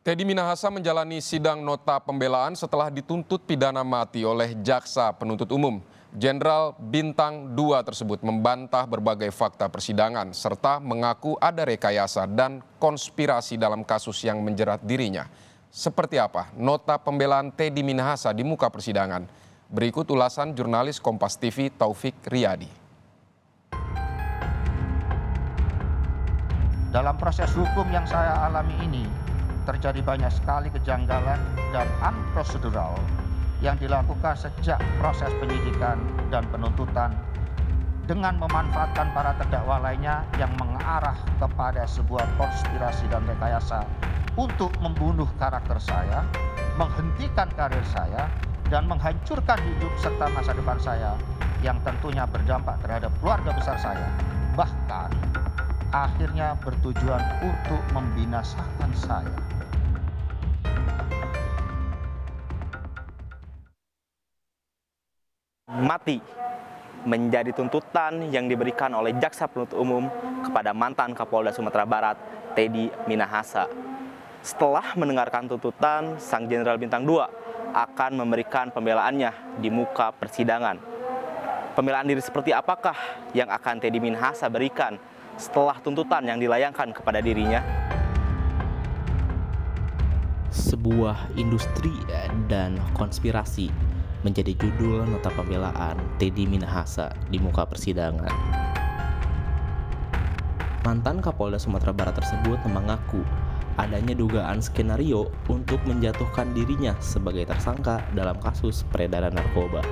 Teddy Minahasa menjalani sidang nota pembelaan setelah dituntut pidana mati oleh jaksa penuntut umum. Jenderal Bintang 2 tersebut membantah berbagai fakta persidangan serta mengaku ada rekayasa dan konspirasi dalam kasus yang menjerat dirinya. Seperti apa nota pembelaan Teddy Minahasa di muka persidangan? Berikut ulasan jurnalis Kompas TV Taufik Riyadi. Dalam proses hukum yang saya alami ini, terjadi banyak sekali kejanggalan dan unprocedural yang dilakukan sejak proses penyidikan dan penuntutan dengan memanfaatkan para terdakwa lainnya yang mengarah kepada sebuah konspirasi dan rekayasa untuk membunuh karakter saya, menghentikan karir saya, dan menghancurkan hidup serta masa depan saya yang tentunya berdampak terhadap keluarga besar saya. Bahkan akhirnya bertujuan untuk membinasakan saya. Mati menjadi tuntutan yang diberikan oleh jaksa penuntut umum kepada mantan Kapolda Sumatera Barat, Teddy Minahasa. Setelah mendengarkan tuntutan, sang Jenderal Bintang 2 akan memberikan pembelaannya di muka persidangan. Pembelaan diri seperti apakah yang akan Teddy Minahasa berikan setelah tuntutan yang dilayangkan kepada dirinya? Sebuah industri dan konspirasi menjadi judul nota pembelaan Teddy Minahasa di muka persidangan. Mantan Kapolda Sumatera Barat tersebut mengaku adanya dugaan skenario untuk menjatuhkan dirinya sebagai tersangka dalam kasus peredaran narkoba.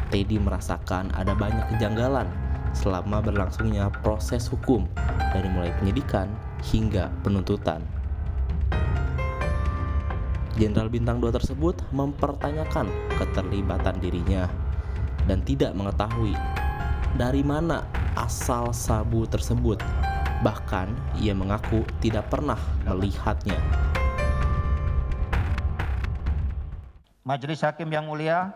Teddy merasakan ada banyak kejanggalan selama berlangsungnya proses hukum dari mulai penyidikan hingga penuntutan. Jenderal Bintang 2 tersebut mempertanyakan keterlibatan dirinya dan tidak mengetahui dari mana asal sabu tersebut. Bahkan ia mengaku tidak pernah melihatnya. Majelis Hakim yang mulia,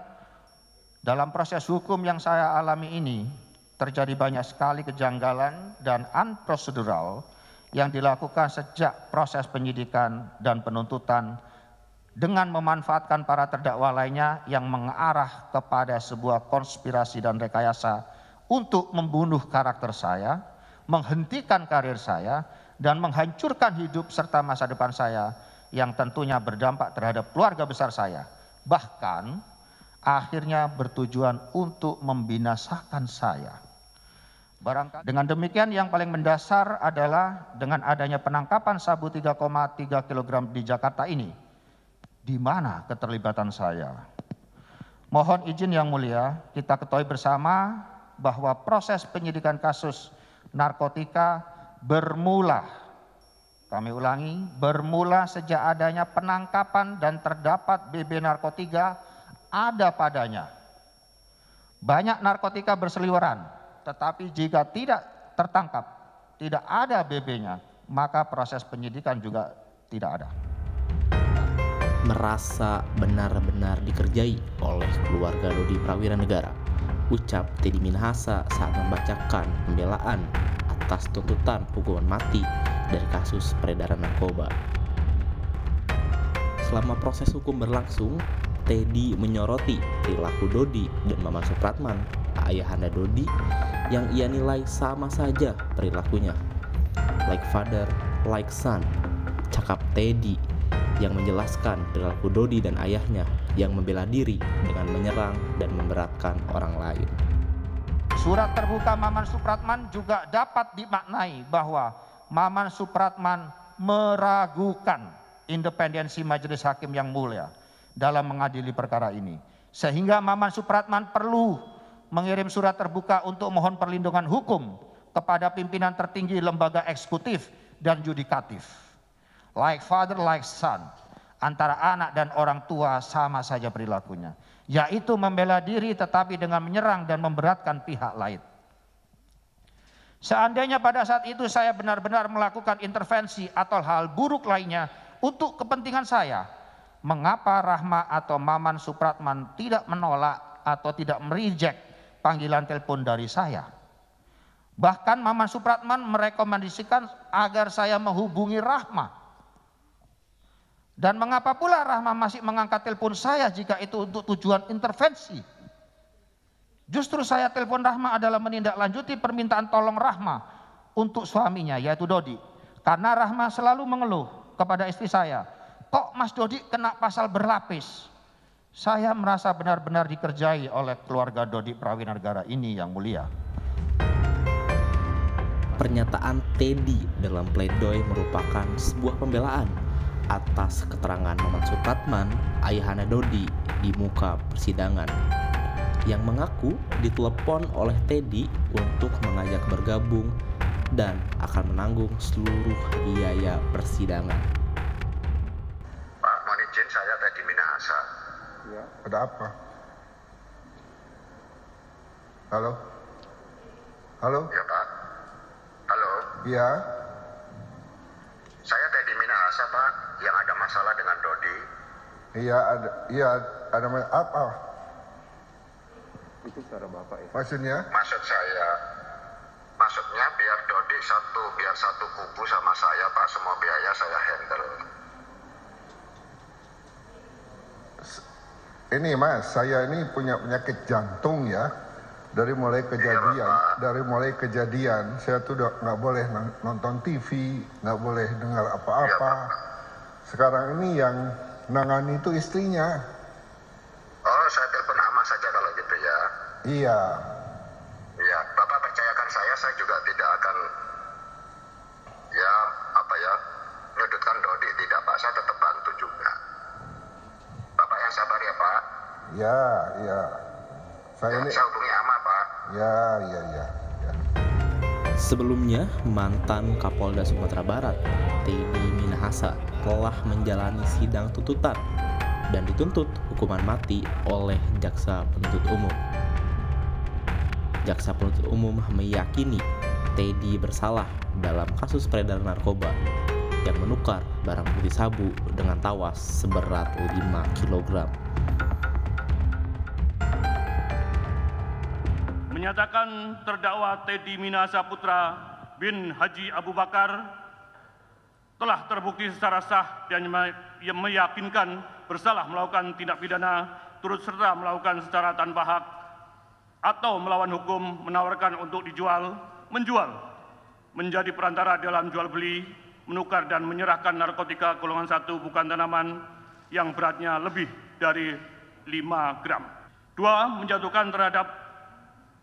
dalam proses hukum yang saya alami ini, terjadi banyak sekali kejanggalan dan unprocedural yang dilakukan sejak proses penyidikan dan penuntutan dengan memanfaatkan para terdakwa lainnya yang mengarah kepada sebuah konspirasi dan rekayasa untuk membunuh karakter saya, menghentikan karir saya, dan menghancurkan hidup serta masa depan saya yang tentunya berdampak terhadap keluarga besar saya. Bahkan akhirnya bertujuan untuk membinasakan saya. Dengan demikian yang paling mendasar adalah dengan adanya penangkapan sabu 3,3 kg di Jakarta ini. Di mana keterlibatan saya? Mohon izin yang mulia, kita ketahui bersama bahwa proses penyidikan kasus narkotika bermula, kami ulangi, bermula sejak adanya penangkapan dan terdapat BB narkotika ada padanya. Banyak narkotika berseliweran, tetapi jika tidak tertangkap, tidak ada BB-nya, maka proses penyidikan juga tidak ada. Merasa benar-benar dikerjai oleh keluarga Dodi Prawira Negara, ucap Teddy Minahasa saat membacakan pembelaan atas tuntutan hukuman mati dari kasus peredaran narkoba. Selama proses hukum berlangsung, Teddy menyoroti perilaku Dodi dan Maman Supratman, ayahanda Dodi, yang ia nilai sama saja perilakunya. Like father, like son, cakap Teddy yang menjelaskan perilaku Dodi dan ayahnya yang membela diri dengan menyerang dan memberatkan orang lain. Surat terbuka Maman Supratman juga dapat dimaknai bahwa Maman Supratman meragukan independensi Majelis Hakim yang mulia dalam mengadili perkara ini. Sehingga Maman Supratman perlu mengirim surat terbuka untuk mohon perlindungan hukum kepada pimpinan tertinggi lembaga eksekutif dan yudikatif. Like father, like son, antara anak dan orang tua sama saja perilakunya, yaitu membela diri tetapi dengan menyerang dan memberatkan pihak lain. Seandainya pada saat itu saya benar-benar melakukan intervensi atau hal buruk lainnya untuk kepentingan saya, mengapa Rahma atau Maman Supratman tidak menolak atau tidak mereject panggilan telepon dari saya? Bahkan Maman Supratman merekomendasikan agar saya menghubungi Rahma Dan mengapa pula Rahma masih mengangkat telepon saya jika itu untuk tujuan intervensi? Justru saya telepon Rahma adalah menindaklanjuti permintaan tolong Rahma untuk suaminya yaitu Dodi. Karena Rahma selalu mengeluh kepada istri saya, kok Mas Dodi kena pasal berlapis? Saya merasa benar-benar dikerjai oleh keluarga Dodi Prawinegara ini yang mulia. Pernyataan Teddy dalam pledoi merupakan sebuah pembelaan atas keterangan Maman Supratman, ayahanda Dodi, di muka persidangan, yang mengaku ditelepon oleh Teddy untuk mengajak bergabung dan akan menanggung seluruh biaya persidangan. Pak, mohon izin, saya Teddy Minahasa. Ya, ada apa? Halo? Halo? Ya, Pak. Halo. Ya, Saya Teddy Minahasa, Pak, yang ada masalah dengan Dodi. iya ada apa? Itu suara Bapak ya? Maksudnya? Maksudnya biar Dodi satu kubu sama saya, Pak, semua biaya saya handle. Ini Mas, saya ini punya penyakit jantung ya. Dari mulai kejadian, saya tuh udah nggak boleh nonton TV, nggak boleh dengar apa-apa. Sekarang ini yang nangani itu istrinya. Oh, saya telepon Ama saja kalau gitu ya. Iya. Ya, Bapak percayakan saya juga tidak akan nyudutkan Dodi, tidak, Pak. Saya tetap bantu juga. Bapak yang sabar ya, Pak. Iya. Saya hubungi Ama, Pak. Ya. Sebelumnya, mantan Kapolda Sumatera Barat, Teddy Minahasa, telah menjalani sidang tuntutan dan dituntut hukuman mati oleh Jaksa Penuntut Umum. Jaksa Penuntut Umum meyakini Teddy bersalah dalam kasus peredaran narkoba yang menukar barang putih sabu dengan tawas seberat 5 kg. Menyatakan terdakwa Teddy Minahasa Putra bin Haji Abu Bakar telah terbukti secara sah dan meyakinkan bersalah melakukan tindak pidana turut serta melakukan secara tanpa hak atau melawan hukum, menawarkan untuk dijual, menjual, menjadi perantara dalam jual beli, menukar dan menyerahkan narkotika golongan 1 bukan tanaman yang beratnya lebih dari 5 gram. 2. Menjatuhkan terhadap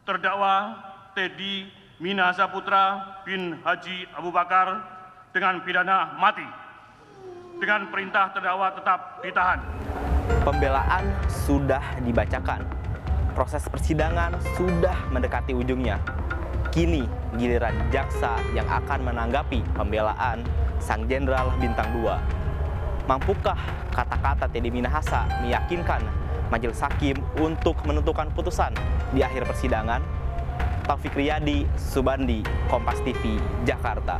terdakwa Teddy Minahasa Putra bin Haji Abu Bakar dengan pidana mati. Dengan perintah terdakwa tetap ditahan. Pembelaan sudah dibacakan. Proses persidangan sudah mendekati ujungnya. Kini giliran jaksa yang akan menanggapi pembelaan Sang Jenderal Bintang 2. Mampukah kata-kata Teddy Minahasa meyakinkan Majelis Hakim untuk menentukan putusan di akhir persidangan? Taufik Riyadi, Subandi, Kompas TV, Jakarta.